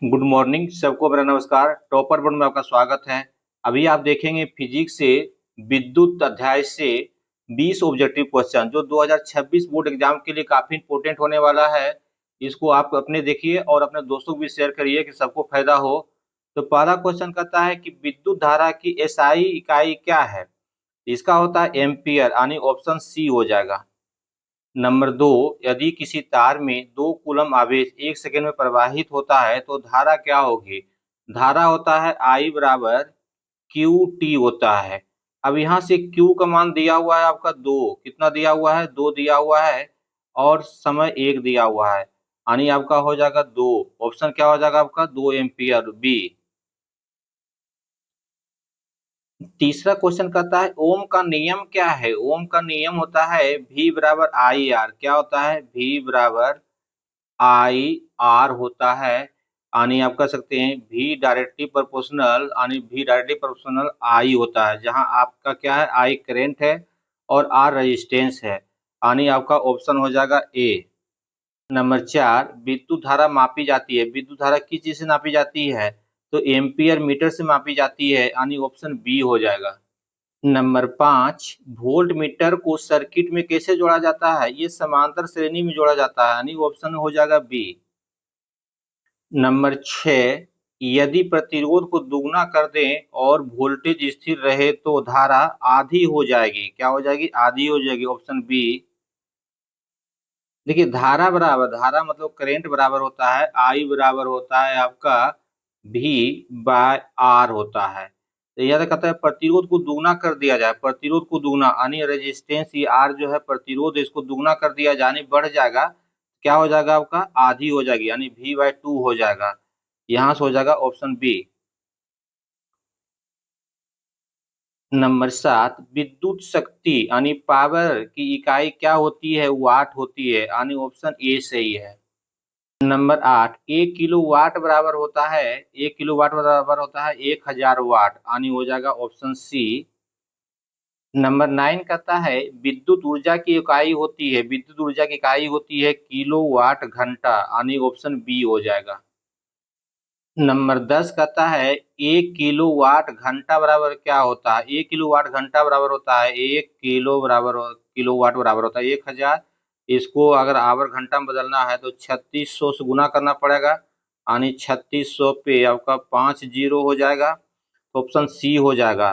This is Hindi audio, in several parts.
गुड मॉर्निंग सबको, मेरा नमस्कार। टॉपर बोर्ड में आपका स्वागत है। अभी आप देखेंगे फिजिक्स से विद्युत अध्याय से 20 ऑब्जेक्टिव क्वेश्चन जो 2026 बोर्ड एग्जाम के लिए काफी इंपॉर्टेंट होने वाला है। इसको आप अपने देखिए और अपने दोस्तों को भी शेयर करिए कि सबको फायदा हो। तो पहला क्वेश्चन कहता है कि विद्युत धारा की एसआई इकाई क्या है। इसका होता है एम्पियर, यानी ऑप्शन सी हो जाएगा। नंबर 2, यदि किसी तार में 2 कूलम आवेश 1 सेकेंड में प्रवाहित होता है तो धारा क्या होगी। धारा होता है I बराबर क्यू टी होता है। अब यहाँ से Q का मान दिया हुआ है आपका 2, कितना दिया हुआ है 2 दिया हुआ है, और समय 1 दिया हुआ है, यानी आपका हो जाएगा 2। ऑप्शन क्या हो जाएगा आपका 2 एम्पियर बी। तीसरा क्वेश्चन कहता है ओम का नियम क्या है। ओम का नियम होता है V बराबर आई आर। क्या होता है V बराबर आई आर होता है, यानी आप कह सकते हैं V डायरेक्टली प्रोपोर्शनल, यानी V डायरेक्टली प्रोपोर्शनल I होता है, जहां आपका क्या है I करंट है और R रेजिस्टेंस है, यानी आपका ऑप्शन हो जाएगा ए। नंबर 4, विद्युत धारा मापी जाती है। विद्युत धारा किस चीज से नापी जाती है, तो एम्पियर मीटर से मापी जाती है, यानी ऑप्शन बी हो जाएगा। नंबर 5, वोल्ट मीटर को सर्किट में कैसे जोड़ा जाता है। ये समांतर श्रेणी में जोड़ा जाता है, यानी ऑप्शन हो जाएगा बी। नंबर 6, यदि प्रतिरोध को दुगना कर दें और वोल्टेज स्थिर रहे तो धारा आधी हो जाएगी। क्या हो जाएगी आधी हो जाएगी, ऑप्शन बी। देखिए धारा मतलब करंट बराबर होता है आई बराबर होता है आपका भी बाय आर होता है। तो यह कहता है प्रतिरोध को दुगना कर दिया जाए। प्रतिरोध को दुगना यानी रेजिस्टेंस, ये आर जो है प्रतिरोध, इसको दुगना कर दिया जाए यानी बढ़ जाएगा। क्या हो जाएगा आपका आधी हो जाएगी, यानी V/2 हो जाएगा। यहाँ से हो जाएगा ऑप्शन बी। नंबर 7, विद्युत शक्ति यानी पावर की इकाई क्या होती है, वाट होती है, यानी ऑप्शन ए सही है। नंबर 8, 1 किलो वाट बराबर होता है 1 किलो वाट बराबर होता है 1000 वाट, यानी हो जाएगा ऑप्शन सी। नंबर 9 कहता है विद्युत ऊर्जा की इकाई होती है, विद्युत ऊर्जा की इकाई होती है किलोवाट घंटा, यानी ऑप्शन बी हो जाएगा। नंबर 10 कहता है 1 किलोवाट घंटा बराबर क्या होता है। 1 किलोवाट घंटा बराबर होता है 1 किलोवाट बराबर होता है 1000। इसको अगर आवर घंटा में बदलना है तो 3600 से गुना करना पड़ेगा, यानी 3600 पे आपका 5 जीरो हो जाएगा, ऑप्शन सी हो जाएगा।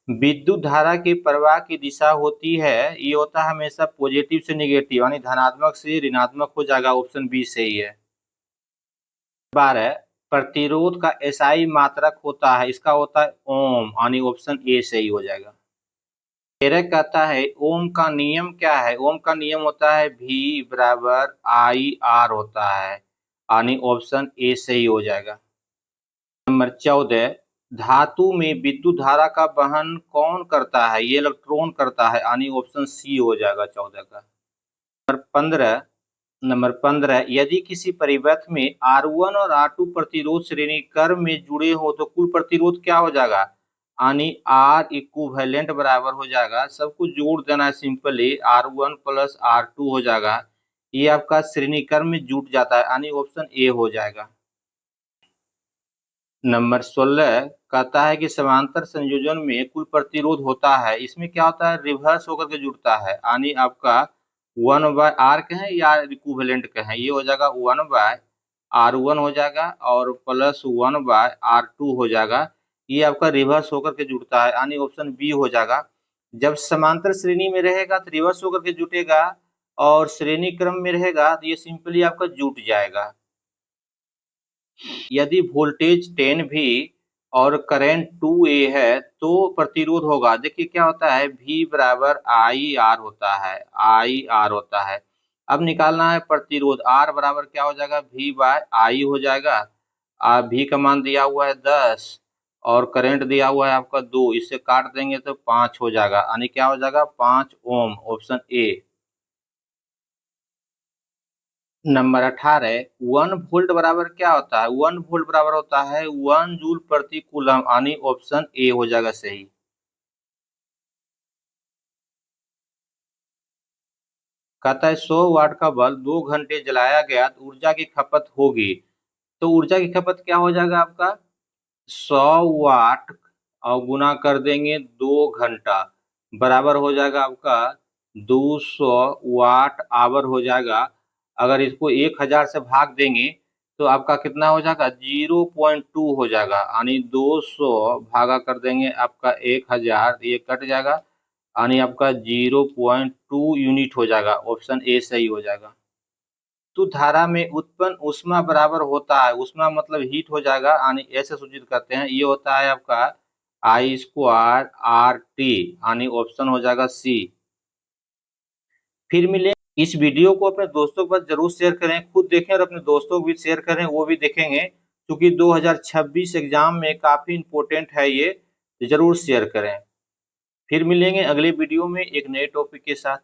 विद्युत धारा के प्रवाह की दिशा होती है, ये होता है हमेशा पॉजिटिव से निगेटिव, यानी धनात्मक से ऋणात्मक हो जाएगा, ऑप्शन बी सही है। 12, प्रतिरोध का एसआई मात्रक होता है, इसका होता है ओम, यानी ऑप्शन ए सही हो जाएगा। 13 कहता है ओम का नियम क्या है। ओम का नियम होता है V बराबर आई आर होता है, यानी ऑप्शन ए सही हो जाएगा। नंबर 14, धातु में विद्युत धारा का वहन कौन करता है। ये इलेक्ट्रॉन करता है, यानी ऑप्शन सी हो जाएगा 14 का। नंबर 15, यदि किसी परिपथ में R1 और R2 प्रतिरोध श्रेणी क्रम में जुड़े हो तो कुल प्रतिरोध क्या हो जाएगा, यानी R इक्विवेलेंट बराबर हो जाएगा, सब कुछ जोड़ देना है सिंपली, R1 प्लस R2 हो जाएगा। ये आपका श्रेणी क्रम में जुट जाता है, यानी ऑप्शन ए हो जाएगा। नंबर 16 कहता है कि समांतर संयोजन में कुल प्रतिरोध होता है, इसमें क्या होता है रिवर्स होकर के जुड़ता है, यानी आपका 1/R कहें या इक्विवेलेंट कहें, ये हो जाएगा 1/R1 हो जाएगा और प्लस 1/R2 हो जाएगा। ये आपका रिवर्स होकर के जुड़ता है, यानी ऑप्शन बी हो जाएगा। जब समांतर श्रेणी में रहेगा तो रिवर्स होकर के जुटेगा, और श्रेणी क्रम में रहेगा तो ये सिंपली आपका जुट जाएगा। यदि वोल्टेज 10 भी और करंट 2A है तो प्रतिरोध होगा। देखिए क्या होता है V बराबर आई आर होता है, आई आर होता है। अब निकालना है प्रतिरोध, R बराबर क्या हो जाएगा V/I हो जाएगा। V का मान दिया हुआ है 10 और करंट दिया हुआ है आपका 2, इससे काट देंगे तो 5 हो जाएगा, यानी क्या हो जाएगा 5 ओम, ऑप्शन ए। नंबर 18, 1 वोल्ट बराबर क्या होता है। 1 वोल्ट बराबर होता है 1 जूल प्रति कूलम, यानी ऑप्शन ए हो जाएगा सही। कहता है 100 वाट का बल्ब 2 घंटे जलाया गया तो ऊर्जा की खपत होगी। तो ऊर्जा की खपत क्या हो जाएगा आपका 100 वाट और गुना कर देंगे 2 घंटा बराबर हो जाएगा आपका 200 वाट आवर हो जाएगा। अगर इसको 1000 से भाग देंगे तो आपका कितना हो जाएगा 0.2 हो जाएगा, यानी 200 भागा कर देंगे आपका 1000, ये कट जाएगा यानी आपका 0.2 यूनिट हो जाएगा। ऑप्शन ए सही हो जाएगा। तो धारा में उत्पन्न ऊष्मा बराबर होता है, ऊष्मा मतलब हीट हो जाएगा यानी ऐसे सूचित करते हैं, ये होता है आपका I²RT यानी ऑप्शन हो जाएगा सी। फिर मिले। इस वीडियो को अपने दोस्तों के पास जरूर शेयर करें, खुद देखें और अपने दोस्तों को भी शेयर करें, वो भी देखेंगे क्योंकि 2026 एग्जाम में काफी इंपॉर्टेंट है ये, जरूर शेयर करें। फिर मिलेंगे अगले वीडियो में एक नए टॉपिक के साथ।